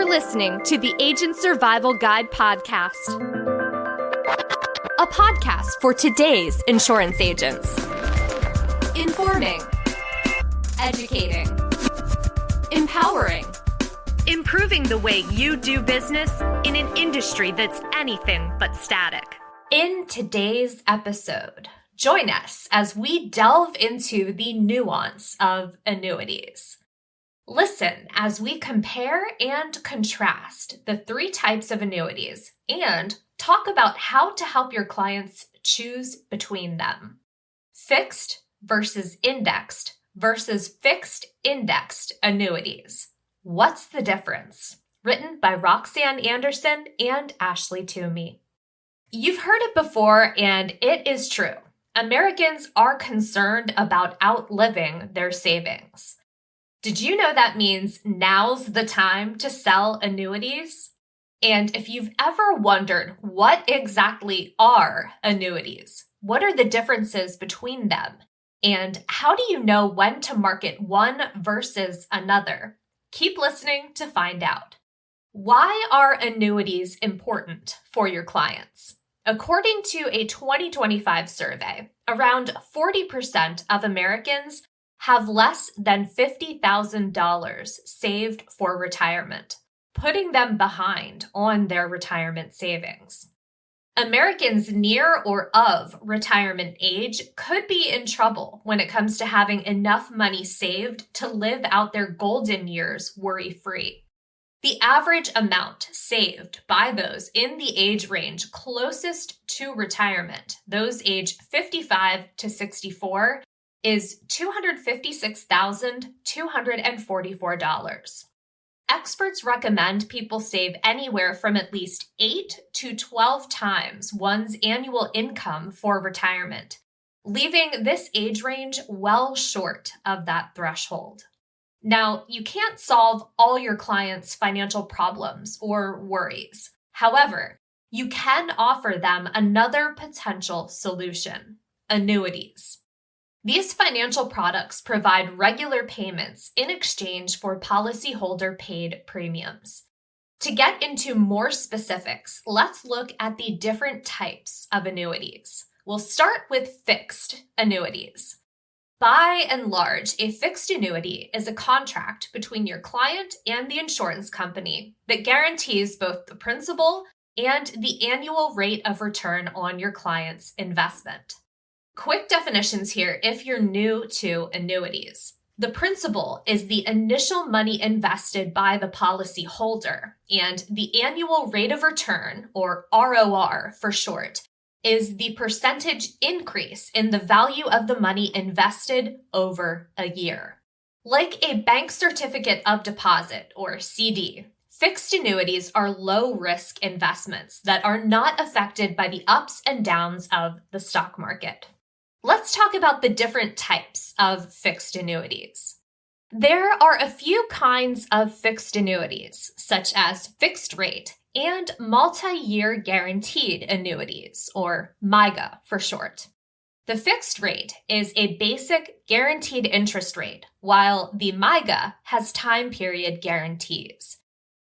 listening to the Agent Survival Guide podcast, a podcast for today's insurance agents. Informing, educating, empowering, improving the way you do business in an industry that's anything but static. In today's episode, join us as we delve into the nuance of annuities. Listen as we compare and contrast the three types of annuities and talk about how to help your clients choose between them. Fixed versus fixed indexed annuities. What's the difference? Written by Roxanne Anderson and Ashley Toomey. You've heard it before, and it is true. Americans are concerned about outliving their savings. Did you know that means now's the time to sell annuities? And if you've ever wondered what exactly are annuities, what are the differences between them, and how do you know when to market one versus another? Keep listening to find out. Why are annuities important for your clients? According to a 2025 survey, around 40% of Americans have less than $50,000 saved for retirement, putting them behind on their retirement savings. Americans near or of retirement age could be in trouble when it comes to having enough money saved to live out their golden years worry-free. The average amount saved by those in the age range closest to retirement, those age 55 to 64, is $256,244. Experts recommend people save anywhere from at least 8 to 12 times one's annual income for retirement, leaving this age range well short of that threshold. Now, you can't solve all your clients' financial problems or worries. However, you can offer them another potential solution: annuities. These financial products provide regular payments in exchange for policyholder paid premiums. To get into more specifics, let's look at the different types of annuities. We'll start with fixed annuities. By and large, a fixed annuity is a contract between your client and the insurance company that guarantees both the principal and the annual rate of return on your client's investment. Quick definitions here if you're new to annuities. The principal is the initial money invested by the policy holder, and the annual rate of return, or ROR for short, is the percentage increase in the value of the money invested over a year. Like a bank certificate of deposit, or CD, fixed annuities are low-risk investments that are not affected by the ups and downs of the stock market. Let's talk about the different types of fixed annuities. There are a few kinds of fixed annuities, such as fixed rate and multi-year guaranteed annuities, or MYGA for short. The fixed rate is a basic guaranteed interest rate, while the MYGA has time period guarantees.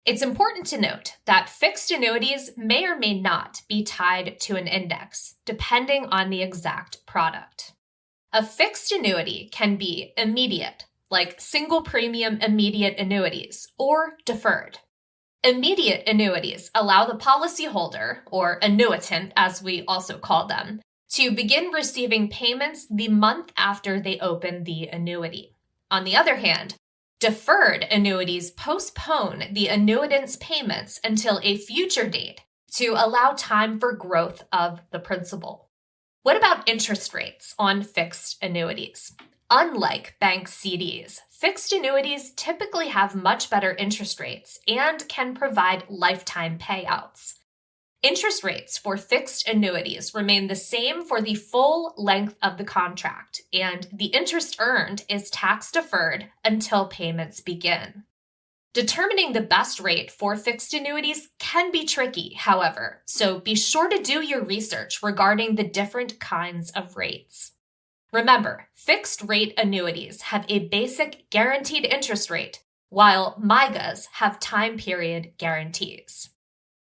It's important to note that fixed annuities may or may not be tied to an index, depending on the exact product. A fixed annuity can be immediate, like single premium immediate annuities, or deferred. Immediate annuities allow the policyholder, or annuitant as we also call them, to begin receiving payments the month after they open the annuity. On the other hand, deferred annuities postpone the annuitant's payments until a future date to allow time for growth of the principal. What about interest rates on fixed annuities? Unlike bank CDs, fixed annuities typically have much better interest rates and can provide lifetime payouts. Interest rates for fixed annuities remain the same for the full length of the contract, and the interest earned is tax-deferred until payments begin. Determining the best rate for fixed annuities can be tricky, however, so be sure to do your research regarding the different kinds of rates. Remember, fixed-rate annuities have a basic guaranteed interest rate while MYGAs have time period guarantees.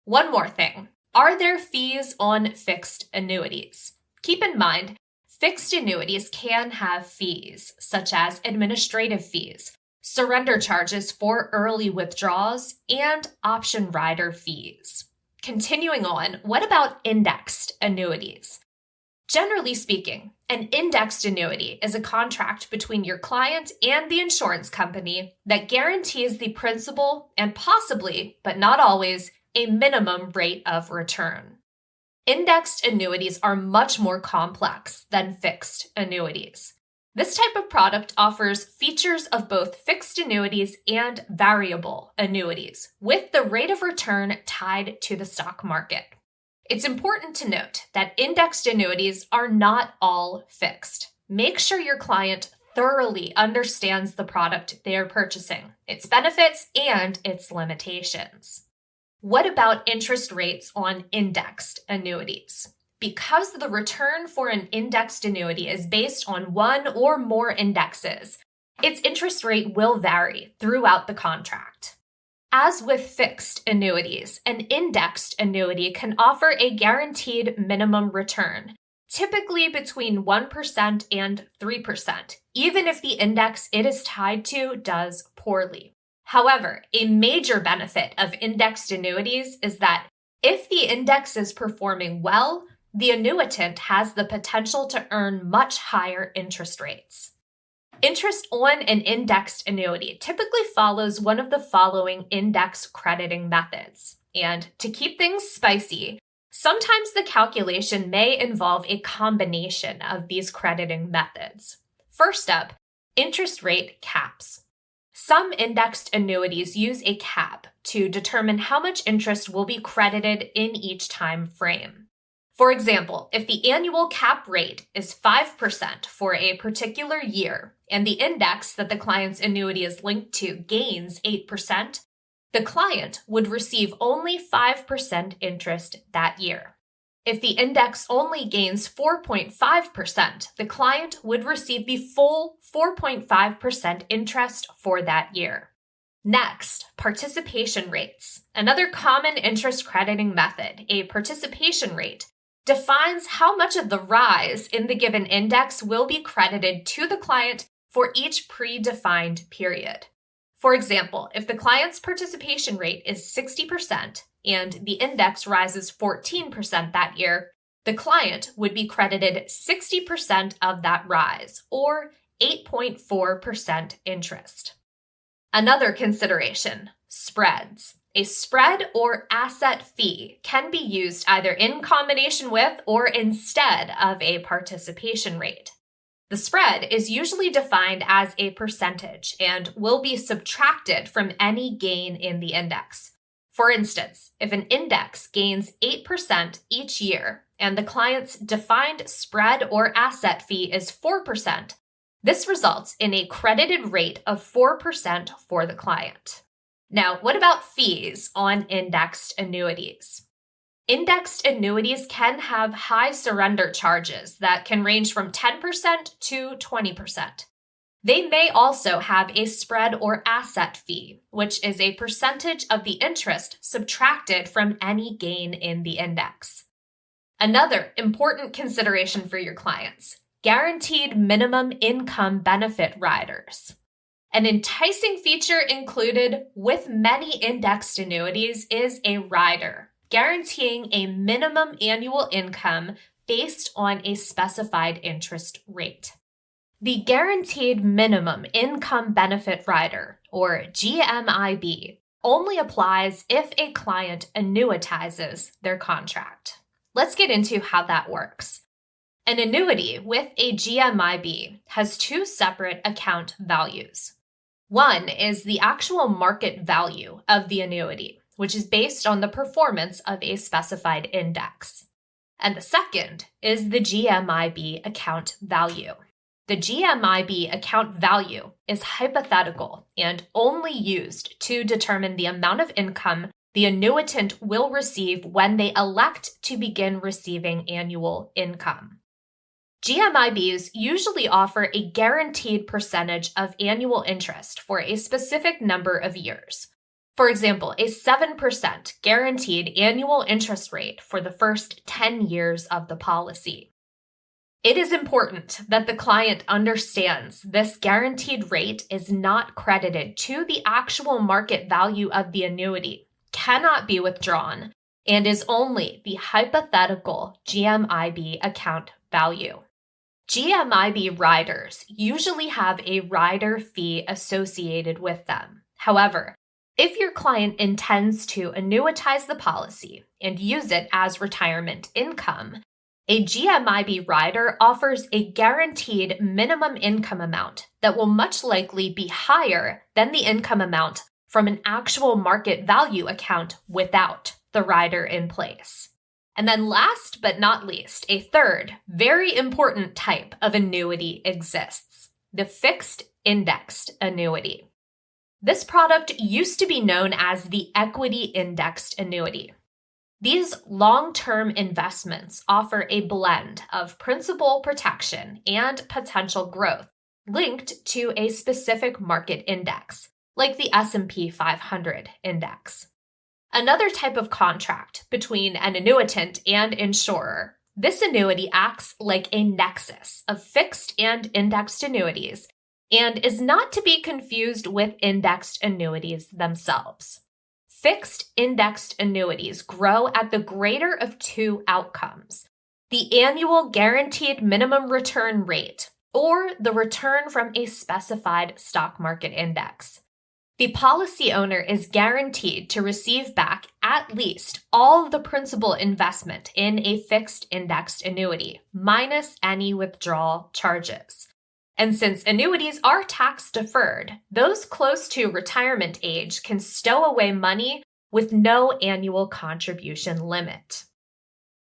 One more thing. Are there fees on fixed annuities? Keep in mind, fixed annuities can have fees, such as administrative fees, surrender charges for early withdrawals, and option rider fees. Continuing on, what about indexed annuities? Generally speaking, an indexed annuity is a contract between your client and the insurance company that guarantees the principal and possibly, but not always, a minimum rate of return. Indexed annuities are much more complex than fixed annuities. This type of product offers features of both fixed annuities and variable annuities, with the rate of return tied to the stock market. It's important to note that indexed annuities are not all fixed. Make sure your client thoroughly understands the product they are purchasing, its benefits, and its limitations. What about interest rates on indexed annuities? Because the return for an indexed annuity is based on one or more indexes, its interest rate will vary throughout the contract. As with fixed annuities, an indexed annuity can offer a guaranteed minimum return, typically between 1% and 3%, even if the index it is tied to does poorly. However, a major benefit of indexed annuities is that if the index is performing well, the annuitant has the potential to earn much higher interest rates. Interest on an indexed annuity typically follows one of the following index crediting methods. And to keep things spicy, sometimes the calculation may involve a combination of these crediting methods. First up, interest rate caps. Some indexed annuities use a cap to determine how much interest will be credited in each time frame. For example, if the annual cap rate is 5% for a particular year and the index that the client's annuity is linked to gains 8%, the client would receive only 5% interest that year. If the index only gains 4.5%, the client would receive the full 4.5% interest for that year. Next, participation rates. Another common interest crediting method, a participation rate, defines how much of the rise in the given index will be credited to the client for each predefined period. For example, if the client's participation rate is 60% and the index rises 14% that year, the client would be credited 60% of that rise, or 8.4% interest. Another consideration, spreads. A spread or asset fee can be used either in combination with or instead of a participation rate. The spread is usually defined as a percentage and will be subtracted from any gain in the index. For instance, if an index gains 8% each year and the client's defined spread or asset fee is 4%, this results in a credited rate of 4% for the client. Now, what about fees on indexed annuities? Indexed annuities can have high surrender charges that can range from 10% to 20%. They may also have a spread or asset fee, which is a percentage of the interest subtracted from any gain in the index. Another important consideration for your clients, guaranteed minimum income benefit riders. An enticing feature included with many indexed annuities is a rider, guaranteeing a minimum annual income based on a specified interest rate. The Guaranteed Minimum Income Benefit Rider, or GMIB, only applies if a client annuitizes their contract. Let's get into how that works. An annuity with a GMIB has two separate account values. One is the actual market value of the annuity, which is based on the performance of a specified index. And the second is the GMIB account value. The GMIB account value is hypothetical and only used to determine the amount of income the annuitant will receive when they elect to begin receiving annual income. GMIBs usually offer a guaranteed percentage of annual interest for a specific number of years. For example, a 7% guaranteed annual interest rate for the first 10 years of the policy. It is important that the client understands this guaranteed rate is not credited to the actual market value of the annuity, cannot be withdrawn, and is only the hypothetical GMIB account value. GMIB riders usually have a rider fee associated with them. However, if your client intends to annuitize the policy and use it as retirement income, a GMIB rider offers a guaranteed minimum income amount that will much likely be higher than the income amount from an actual market value account without the rider in place. And then last but not least, a third very important type of annuity exists, the fixed indexed annuity. This product used to be known as the equity indexed annuity. These long-term investments offer a blend of principal protection and potential growth linked to a specific market index, like the S&P 500 index. Another type of contract between an annuitant and insurer, this annuity acts like a nexus of fixed and indexed annuities and is not to be confused with indexed annuities themselves. Fixed indexed annuities grow at the greater of two outcomes: the annual guaranteed minimum return rate or the return from a specified stock market index. The policy owner is guaranteed to receive back at least all of the principal investment in a fixed indexed annuity, minus any withdrawal charges. And since annuities are tax deferred, those close to retirement age can stow away money with no annual contribution limit.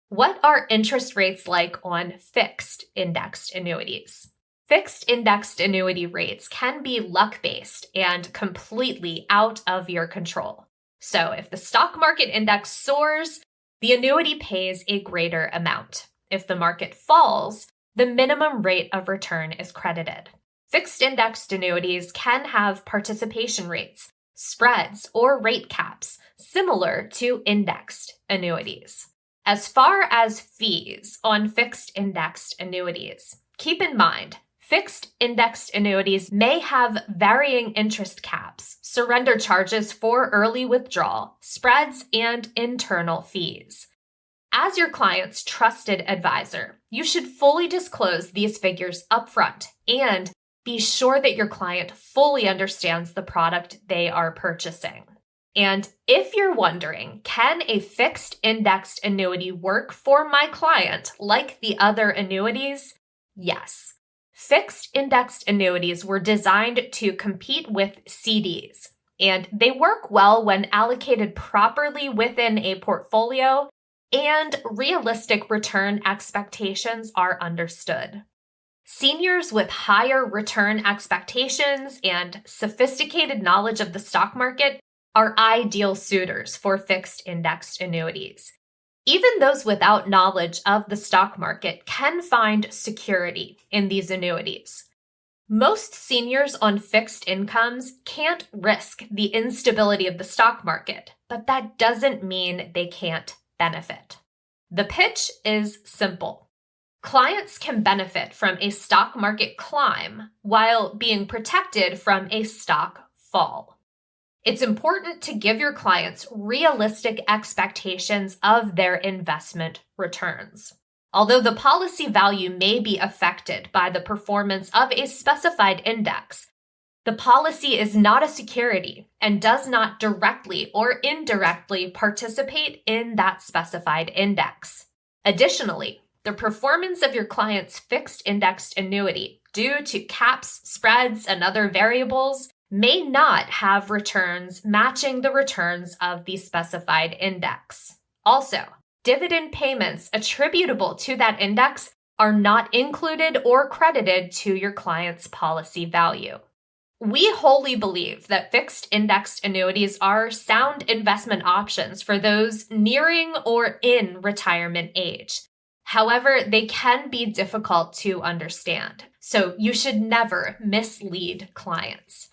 What are interest rates like on fixed indexed annuities? Fixed indexed annuity rates can be luck-based and completely out of your control. So if the stock market index soars, the annuity pays a greater amount. If the market falls, the minimum rate of return is credited. Fixed indexed annuities can have participation rates, spreads, or rate caps similar to indexed annuities. As far as fees on fixed indexed annuities, keep in mind, fixed indexed annuities may have varying interest caps, surrender charges for early withdrawal, spreads, and internal fees. As your client's trusted advisor, you should fully disclose these figures upfront and be sure that your client fully understands the product they are purchasing. And if you're wondering, can a fixed indexed annuity work for my client like the other annuities? Yes. Fixed indexed annuities were designed to compete with CDs, and they work well when allocated properly within a portfolio and realistic return expectations are understood. Seniors with higher return expectations and sophisticated knowledge of the stock market are ideal suitors for fixed indexed annuities. Even those without knowledge of the stock market can find security in these annuities. Most seniors on fixed incomes can't risk the instability of the stock market, but that doesn't mean they can't benefit. The pitch is simple. Clients can benefit from a stock market climb while being protected from a stock fall. It's important to give your clients realistic expectations of their investment returns. Although the policy value may be affected by the performance of a specified index, the policy is not a security and does not directly or indirectly participate in that specified index. Additionally, the performance of your client's fixed indexed annuity due to caps, spreads, and other variables may not have returns matching the returns of the specified index. Also, dividend payments attributable to that index are not included or credited to your client's policy value. We wholly believe that fixed indexed annuities are sound investment options for those nearing or in retirement age. However, they can be difficult to understand, so you should never mislead clients.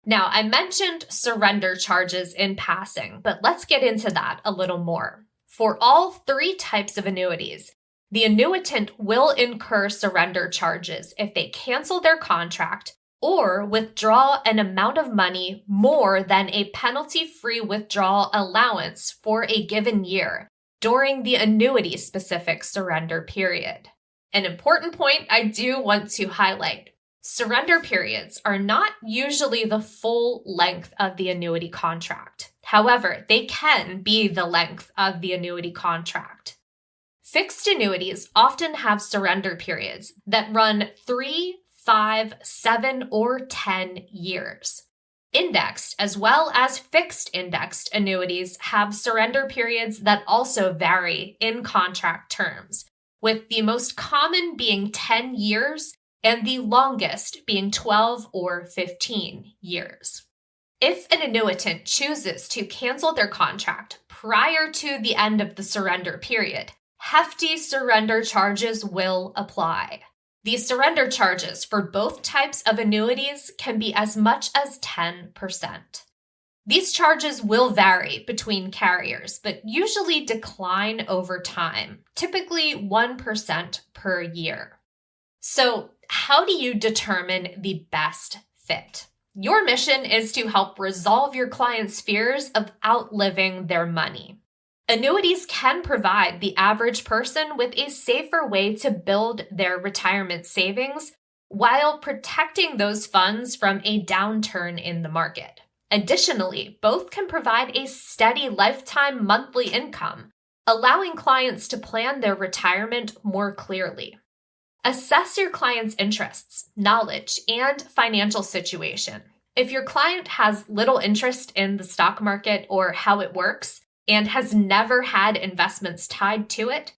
Now, I mentioned surrender charges in passing, but let's get into that a little more. For all three types of annuities, the annuitant will incur surrender charges if they cancel their contract or withdraw an amount of money more than a penalty-free withdrawal allowance for a given year during the annuity-specific surrender period. An important point I do want to highlight: surrender periods are not usually the full length of the annuity contract. However, they can be the length of the annuity contract. Fixed annuities often have surrender periods that run 3, 5, 7, or 10 years. Indexed as well as fixed indexed annuities have surrender periods that also vary in contract terms, with the most common being 10 years and the longest being 12 or 15 years. If an annuitant chooses to cancel their contract prior to the end of the surrender period, hefty surrender charges will apply. These surrender charges for both types of annuities can be as much as 10%. These charges will vary between carriers, but usually decline over time, typically 1% per year. So, how do you determine the best fit? Your mission is to help resolve your clients' fears of outliving their money. Annuities can provide the average person with a safer way to build their retirement savings while protecting those funds from a downturn in the market. Additionally, both can provide a steady lifetime monthly income, allowing clients to plan their retirement more clearly. Assess your client's interests, knowledge, and financial situation. If your client has little interest in the stock market or how it works, and has never had investments tied to it,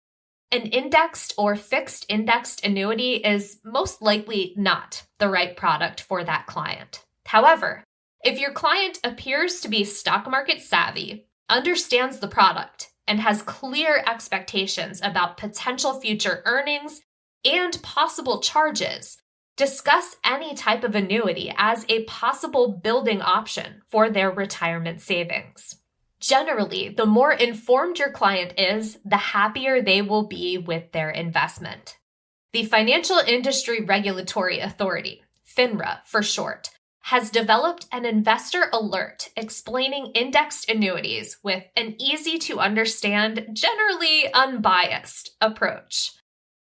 an indexed or fixed indexed annuity is most likely not the right product for that client. However, if your client appears to be stock market savvy, understands the product, and has clear expectations about potential future earnings and possible charges, discuss any type of annuity as a possible building option for their retirement savings. Generally, the more informed your client is, the happier they will be with their investment. The Financial Industry Regulatory Authority, FINRA for short, has developed an investor alert explaining indexed annuities with an easy-to-understand, generally unbiased approach.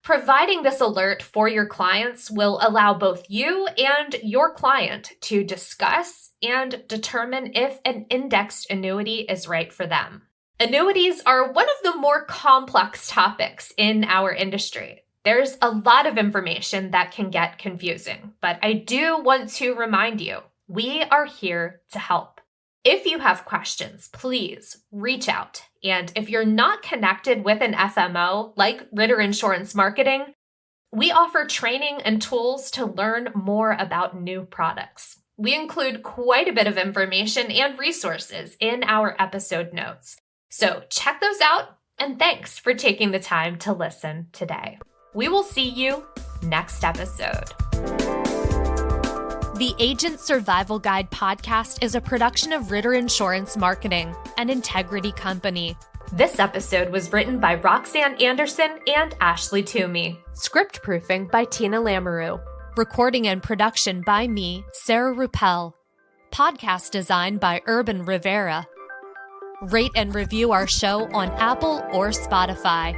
Providing this alert for your clients will allow both you and your client to discuss and determine if an indexed annuity is right for them. Annuities are one of the more complex topics in our industry. There's a lot of information that can get confusing, but I do want to remind you, we are here to help. If you have questions, please reach out. And if you're not connected with an FMO like Ritter Insurance Marketing, we offer training and tools to learn more about new products. We include quite a bit of information and resources in our episode notes. So check those out, and thanks for taking the time to listen today. We will see you next episode. The Agent Survival Guide podcast is a production of Ritter Insurance Marketing, an integrity company. This episode was written by Roxanne Anderson and Ashley Toomey. Script proofing by Tina Lamoureux. Recording and production by me, Sarah Ruppel. Podcast design by Urban Rivera. Rate and review our show on Apple or Spotify.